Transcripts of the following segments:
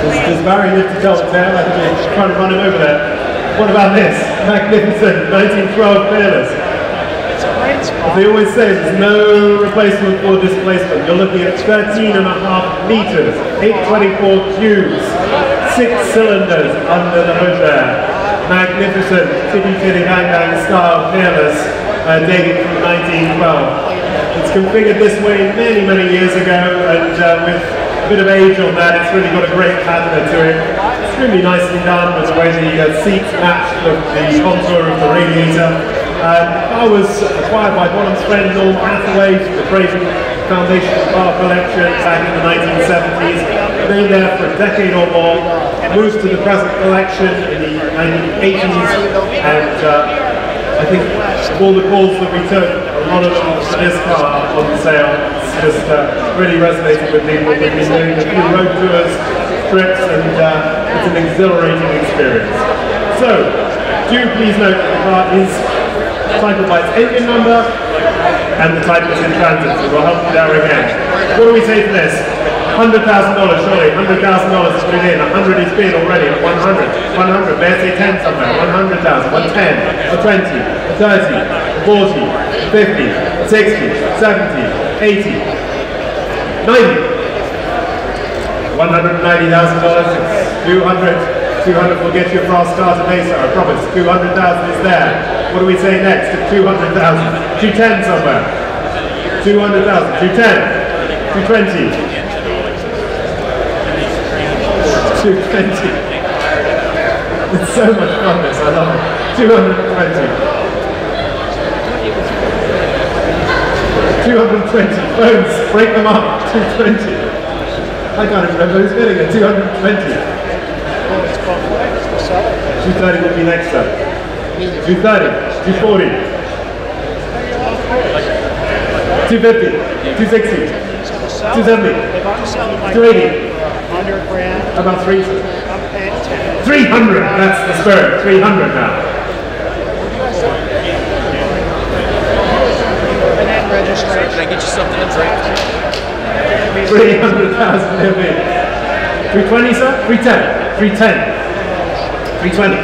Does Barry live to tell the tale? I think you're trying to run him over there. What about this? Magnificent 1912 Peerless. As they always say, there's no replacement for displacement. You're looking at 13.5 meters, 824 cubes, 6 cylinders under the hood there. Magnificent titty bang bang style Peerless, dating from 1912. It's configured this way many years ago, and with a bit of age on that, it's really got a great patina to it. Extremely nicely done with the way the seats match the contour of the radiator. I was acquired by Bonhams' friend Norm Hathaway from the Craven Foundation Car Collection back in the 1970s. Been there for a decade or more, moved to the present collection in the 1980s, and I think all the calls that we took, a lot of them for this car on sale, just really resonated with people. We've been doing a few road tours, trips, and it's an exhilarating experience. So, do please note that the car is titled by its engine number and the type is in transit, so we'll help you there again. What do we say for this? $100,000 surely, $100,000 is put it in, 100 is bid already, 100, may I say 10 somewhere, 100,000, 110, 20, 30, 40, 50, 60, 70, 80, 90. $190,000, it's 200 will get you a fast starter Mesa, I promise. 200,000 is there. What do we say next? 200,000. 210 somewhere. 200,000. 210. 220. 220. It's so much fun this, I love it. 220. 220. Phones, break them up. 220. I can't remember who's getting it. 220. 230 will be next up. 230, 240, 250, 260, 270, 280, about 300. That's the spirit. 300 now. Can I get you something to drink? 300,000 it'll be. 320, sir? 310. 310. 320.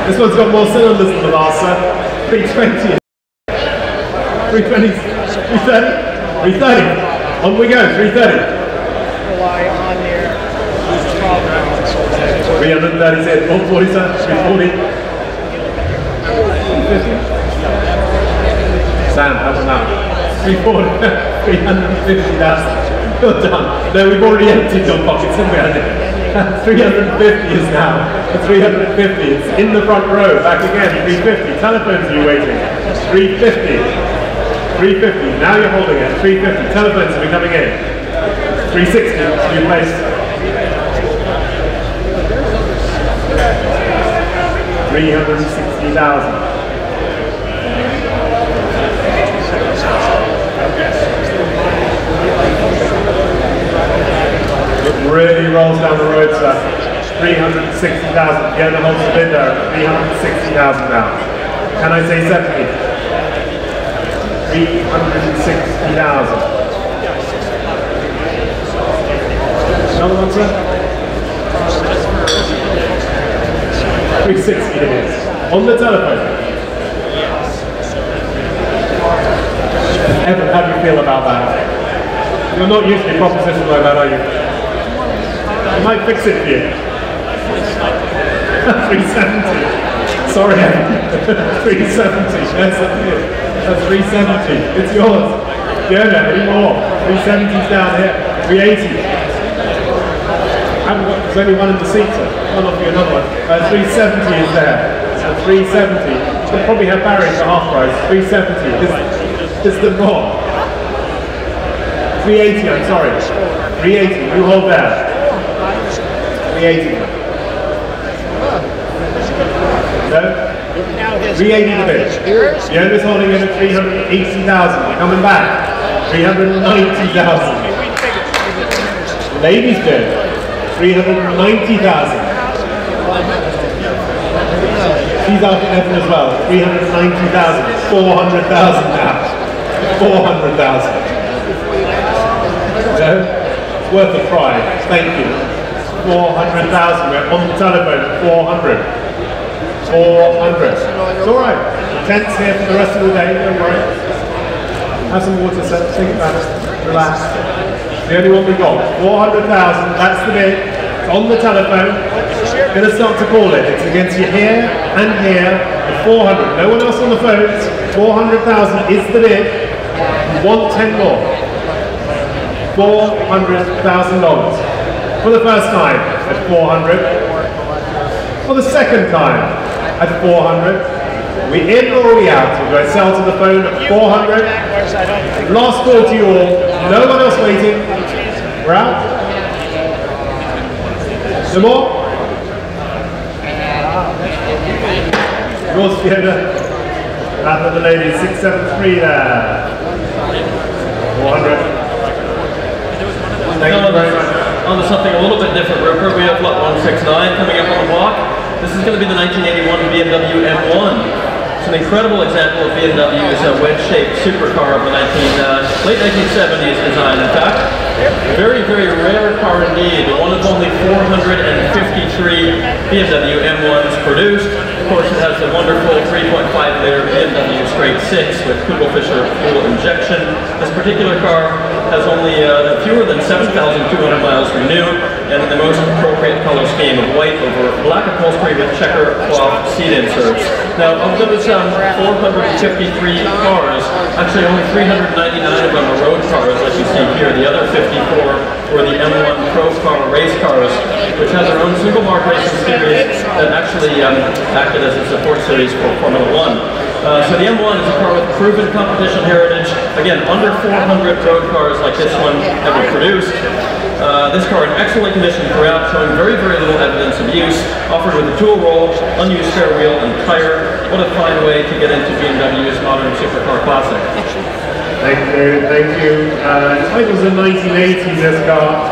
This one's got more cylinders than the last, sir. 320. 320. 330. 330. On we go. 330. Rely on their 330 is it. 140, sir. 340. 350. Sam, how's it now? 340. 350,000. Well done. No, we've already emptied your pockets, haven't we? 350 is now. 350. It's in the front row. Back again. 350. Telephones are you waiting? 350. 350. Now you're holding it. 350. Telephones will be coming in. 360 to be placed. 360,000. It really rolls down the road, sir. 360,000. Get the whole bid there. 360,000 now. Can I say 70? 360,000. Another one, sir? 360 it is. On the telephone. Evan, how do you feel about that? You're not usually propositioned like that, are you? I might fix it for you. 370. Sorry, 370. Yes, that's 370. It's yours. Yeah, any more? 370's down here. 380. There's only one in the seat, sir. I'll offer you another one. 370 is there. 370. We'll probably have Barry for half price. 370. Is the more? 380, I'm sorry. 380. You hold there. 380. No? 380 the bid. The owner's holding in at 380,000. Coming back. 390,000. Ladies bid. 390,000. She's after Evan as well. 390,000. 400,000 now. 400,000. No? It's worth a try. Thank you. 400,000. We're on the telephone at 400. 400. It's all right. The tent's here for the rest of the day. Don't worry. Have some water, think about it. Relax. The only one we got. 400,000. That's the bid. It's on the telephone. Going to start to call it. It's against you here and here. At 400. No one else on the phones. 400,000 is the bid. You want 10 more. $400,000. For the first time at 400. For the second time at 400. We in or we out? We're going to sell to the phone at 400. Last call to you all. No one else waiting. We're out. No more? Yours, Fiona. That for the ladies. 673 there. 400. Thank you very much. On to something a little bit different, Rupert. We have lot 169 coming up on the block. This is going to be the 1981 BMW M1. It's an incredible example of BMW's wedge-shaped supercar of the late 1970s design. In fact, very, very rare car indeed. One of only 453 BMW M1s produced. Of course, it has a wonderful 3.5-liter BMW straight 6 with Kugelfischer fuel injection. This particular car has only fewer than 7,200 miles renewed, and in the most appropriate color scheme of white over black upholstery with checker cloth seat inserts. Now, of those 453 cars, actually only 399 of them are road cars, as you see here. The other 54 were the M1 Pro Car race cars, which has their own single mark racing series that actually acted as a support series for Formula One. So the M1 is a car with proven competition heritage. Again, under 400 road cars like this one ever produced. This car in excellent condition throughout, showing very, very little evidence of use, offered with a dual roll, unused spare wheel and tire. What a fine way to get into BMW's modern supercar classic. Thank you, thank you. It was a 1980s, this car.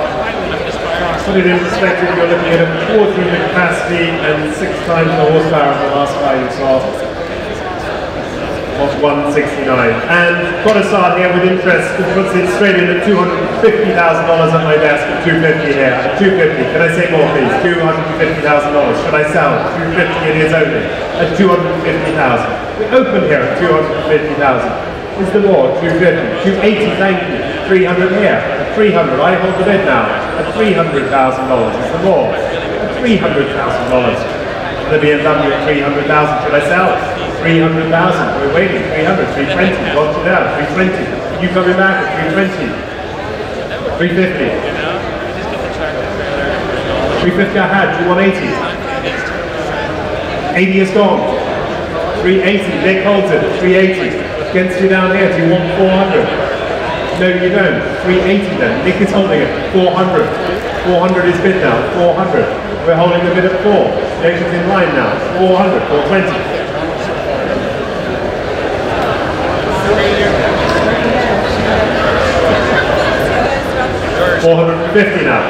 Put it in perspective, you're looking at a quarter of the capacity and 6 times the horsepower of the last car you saw. Of 169. And got to start here with interest, which puts it straight in at $250,000 at my desk at 250 here. At 250. Can I say more please? $250,000. Should I sell? 250 it is only. At 250,000. We open here at 250,000. Is there more? 250. 280, thank you. 300 here. At 300. I hold the bid now. At $300,000. Is there more? At $300,000. The BMW at 300,000. Should I sell? 300,000. We're waiting. 300, 320. What's it now? 320. You coming back at 320? 350. 350 I had. Do you want 80? 80 is gone. 380. Nick holds it at 380. Against you down here. Do you want 400? No, you don't. 380 then. Nick is holding it. 400. 400 is bid now. 400. We're holding the bid at 4. Jacob's in line now. 400. 420. 450 now.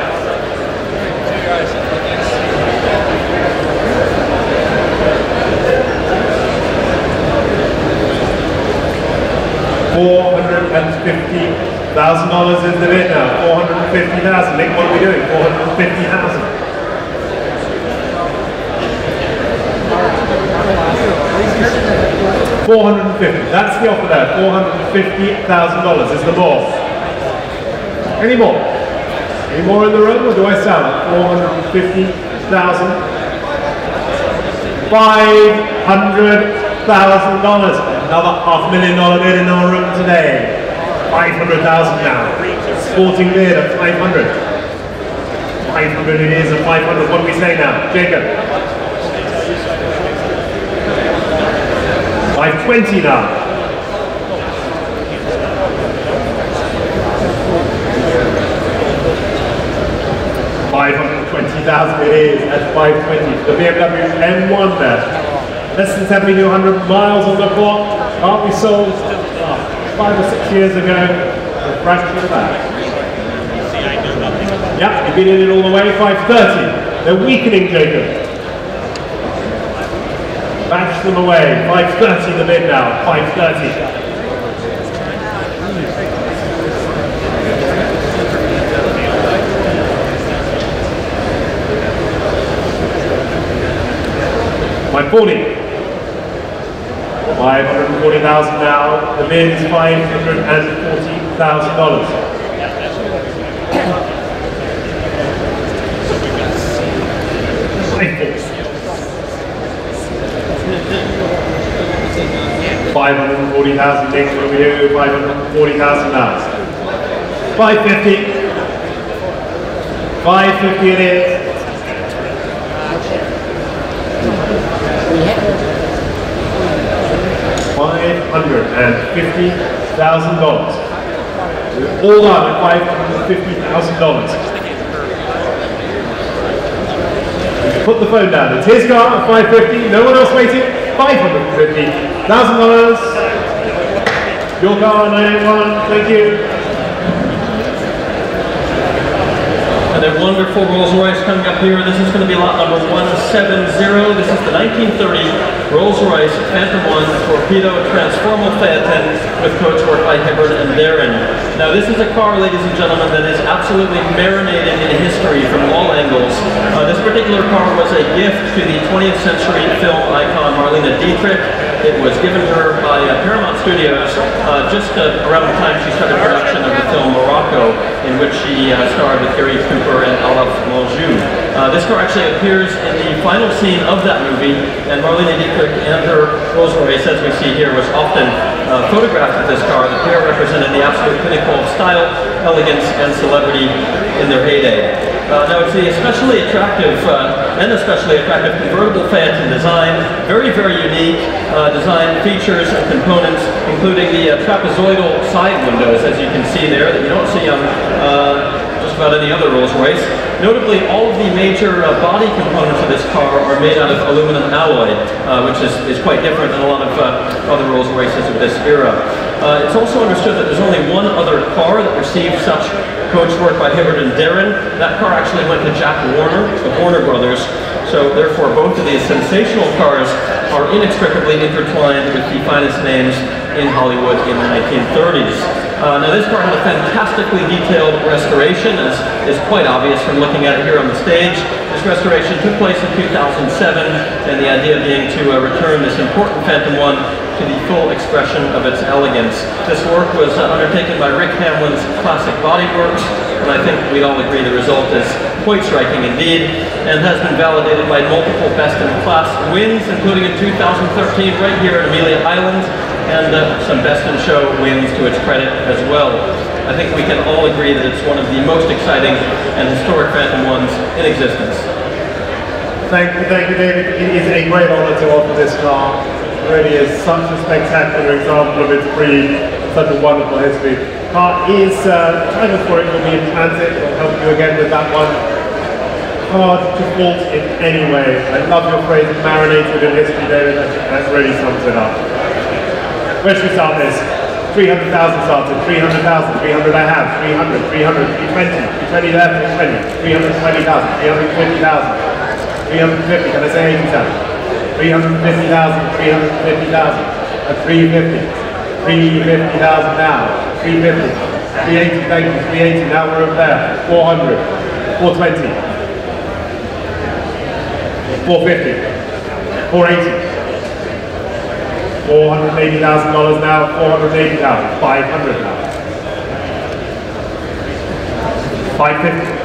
$450,000 is the bid now. 450,000. Nick, what are we doing? 450,000. $450. That's the offer there. $450,000 is the more. Any more? Any more in the room, or do I sell it? 450,000. $500,000. Another $500,000 bid in our room today. 500,000 now. Sporting bid at 500. 500 it is at 500. What do we say now, Jacob? 520 now. $520,000 it is at 520. The BMW M1 there. Less than 7,200 miles on the clock. Car we sold 5 or 6 years ago. A fraction of that. Yep, you've been in it all the way. 530. They're weakening, Jacob. Bash them away. 530 the bid now. 530. $540,000 now. The bid is $540,000. $540,000 next over here, $540,000 now. $550. $550 it is. $550,000. We're all done at $550,000. Put the phone down. It's his car at $550,000. No one else waiting. $550,000. Your car, 981. Thank you. And a wonderful Rolls-Royce coming up here. This is going to be lot number 170. This is the 1930 Rolls-Royce Phantom 1 Torpedo Transformal Phaeton with coachwork by Hibbard and Darren. Now this is a car, ladies and gentlemen, that is absolutely marinated in history from all angles. This particular car was a gift to the 20th century film icon Marlene Dietrich. It was given to her by Paramount Studios just around the time she started production of the film Morocco, in which she starred with Gary Cooper and Olaf Monjou. This car actually appears in the final scene of that movie, and Marlene Dietrich and her Rolls-Royce, as we see here, was often photographed with this car. The pair represented the absolute pinnacle of style, elegance, and celebrity in their heyday. Now it's the especially attractive convertible Phaeton design, very, very unique design features and components, including the trapezoidal side windows, as you can see there, that you don't see on just about any other Rolls-Royce. Notably, all of the major body components of this car are made out of aluminum alloy, which is quite different than a lot of other Rolls-Royces of this era. It's also understood that there's only one other car that received such coachwork by Hibbard and Darren. That car actually went to Jack Warner, of Warner Brothers. So therefore, both of these sensational cars are inextricably intertwined with the finest names in Hollywood in the 1930s. Now this car had a fantastically detailed restoration, as is quite obvious from looking at it here on the stage. This restoration took place in 2007, and the idea being to return this important Phantom 1 to the full expression of its elegance. This work was undertaken by Rick Hamlin's Classic Bodyworks, and I think we'd all agree the result is quite striking indeed, and has been validated by multiple best-in-class wins, including in 2013 right here at Amelia Island, and some best-in-show wins to its credit as well. I think we can all agree that it's one of the most exciting and historic Phantom 1s in existence. Thank you, David. It is a great honor to offer this car. It really is such a spectacular example of its breed, such a wonderful history. The car is, kind of for it will be in transit. I'll help you again with that one. Hard to fault in any way. I love your phrase, marinated in history, David. That really sums it up. Where should we start this? 300,000 started, 300,000, 300 I have, 300, 300, 320, 320 left, 320, 320,000, 350,000, 350, can I say 80,000? 350,000, 350,000, at 350, 350,000 now, 350, 380, thank you, 380, now we're over there, 400, 420, 450, 480, $480,000 now, 480,000, 500 now, 550.